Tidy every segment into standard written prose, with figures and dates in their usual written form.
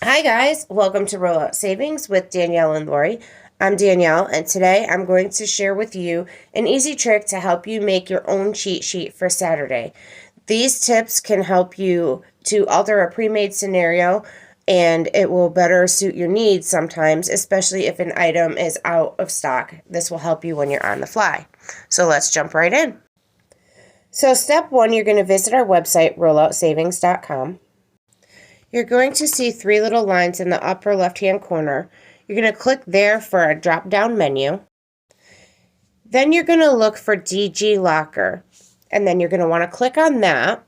Hi guys, welcome to Rollout Savings with Danielle and Lori. I'm Danielle, and today I'm going to share with you an easy trick to help you make your own cheat sheet for Saturday. These tips can help you to alter a pre-made scenario, and it will better suit your needs sometimes, especially if an item is out of stock. This will help you when you're on the fly. So let's jump right in. So step one, you're going to visit our website, rolloutsavings.com. You're going to see three little lines in the upper left-hand corner. You're going to click there for a drop-down menu. Then you're going to look for DG Locker, and then you're going to want to click on that.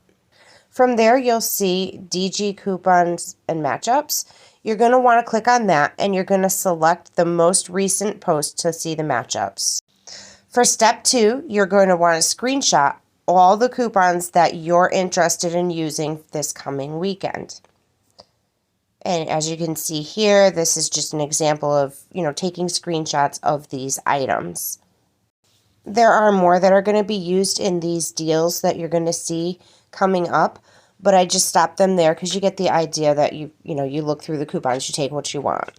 From there, you'll see DG Coupons and Matchups. You're going to want to click on that, and you're going to select the most recent post to see the matchups. For step two, you're going to want to screenshot all the coupons that you're interested in using this coming weekend. And as you can see here, this is just an example of, taking screenshots of these items. There are more that are going to be used in these deals that you're going to see coming up, but I just stopped them there because you get the idea that you look through the coupons, you take what you want.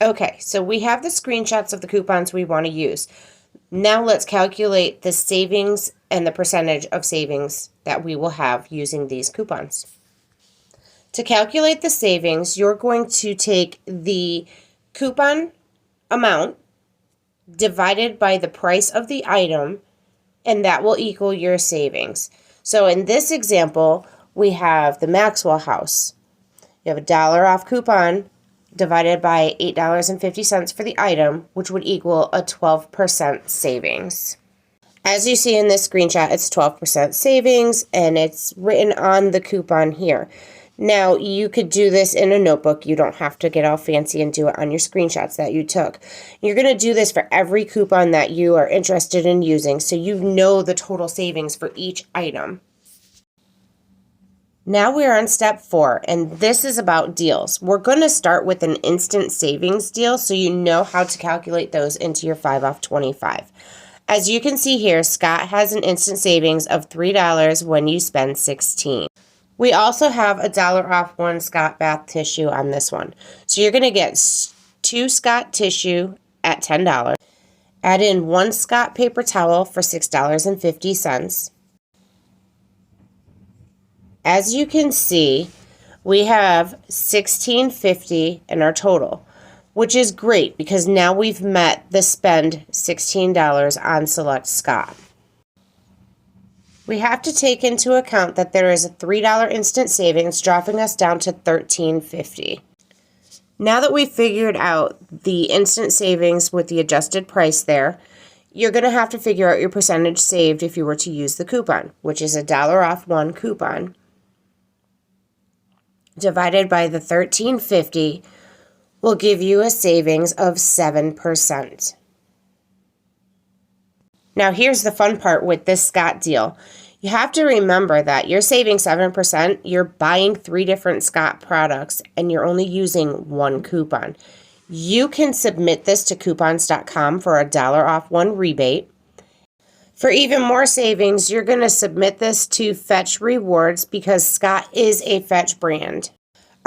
Okay, so we have the screenshots of the coupons we want to use. Now let's calculate the savings and the percentage of savings that we will have using these coupons. To calculate the savings, you're going to take the coupon amount divided by the price of the item, and that will equal your savings. So in this example, we have the Maxwell House. You have $1 off coupon divided by $8.50 for the item, which would equal a 12% savings. As you see in this screenshot, it's 12% savings, and it's written on the coupon here. Now, you could do this in a notebook. You don't have to get all fancy and do it on your screenshots that you took. You're going to do this for every coupon that you are interested in using, so you know the total savings for each item. Now we're on step 4, and this is about deals. We're going to start with an instant savings deal so you know how to calculate those into your 5 off 25. As you can see here, Scott has an instant savings of $3 when you spend $16. We also have $1 off 1 Scott bath tissue on this one. So you're going to get 2 Scott tissue at $10. Add in 1 Scott paper towel for $6.50. As you can see, we have $16.50 in our total, which is great because now we've met the spend $16 on select Scott. We have to take into account that there is a $3 instant savings, dropping us down to $13.50. Now that we've figured out the instant savings with the adjusted price there, you're going to have to figure out your percentage saved if you were to use the coupon, which is $1 off 1 coupon, divided by the $13.50 will give you a savings of 7%. Now here's the fun part with this Scott deal. You have to remember that you're saving 7%, you're buying 3 different Scott products, and you're only using 1 coupon. You can submit this to coupons.com for $1 off 1 rebate. For even more savings, you're going to submit this to Fetch Rewards because Scott is a Fetch brand.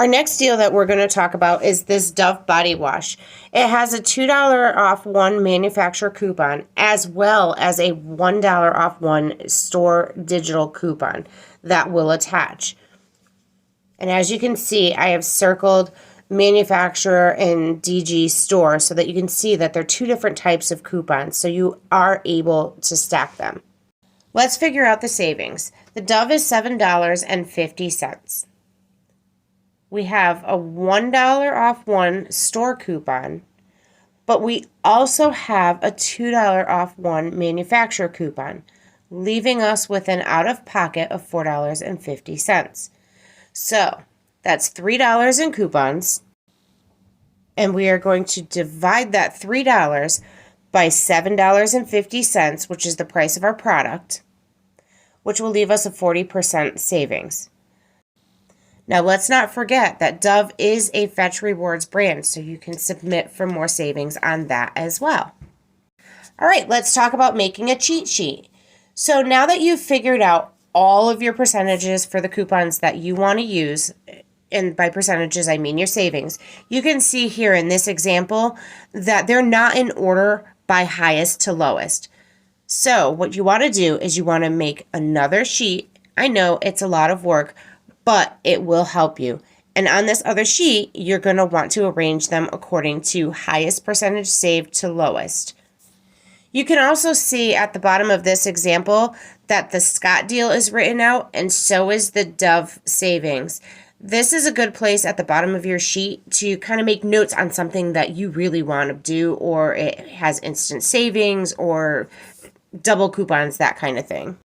Our next deal that we're going to talk about is this Dove body wash. It has a $2 off 1 manufacturer coupon as well as a $1 off 1 store digital coupon that will attach. And as you can see, I have circled manufacturer and DG store so that you can see that they're 2 different types of coupons, so you are able to stack them. Let's figure out the savings. The Dove is $7.50. We have a $1 off 1 store coupon, but we also have a $2 off 1 manufacturer coupon, leaving us with an out-of-pocket of $4.50. So that's $3 in coupons, and we are going to divide that $3 by $7.50, which is the price of our product, which will leave us a 40% savings. Now, let's not forget that Dove is a Fetch Rewards brand, so you can submit for more savings on that as well. All right, let's talk about making a cheat sheet. So now that you've figured out all of your percentages for the coupons that you want to use, and by percentages, I mean your savings. You can see here in this example that they're not in order by highest to lowest. So what you want to do is you want to make another sheet. I know it's a lot of work, but it will help you. And on this other sheet, you're going to want to arrange them according to highest percentage saved to lowest. You can also see at the bottom of this example that the Scott deal is written out, and so is the Dove savings. This is a good place at the bottom of your sheet to kind of make notes on something that you really want to do, or it has instant savings or double coupons, that kind of thing.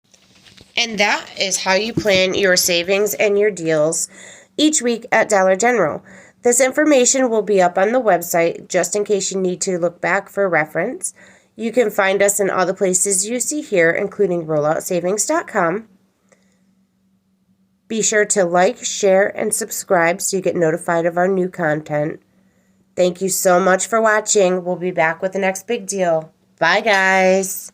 And that is how you plan your savings and your deals each week at Dollar General. This information will be up on the website just in case you need to look back for reference. You can find us in all the places you see here, including rolloutsavings.com. Be sure to like, share, and subscribe so you get notified of our new content. Thank you so much for watching. We'll be back with the next big deal. Bye, guys.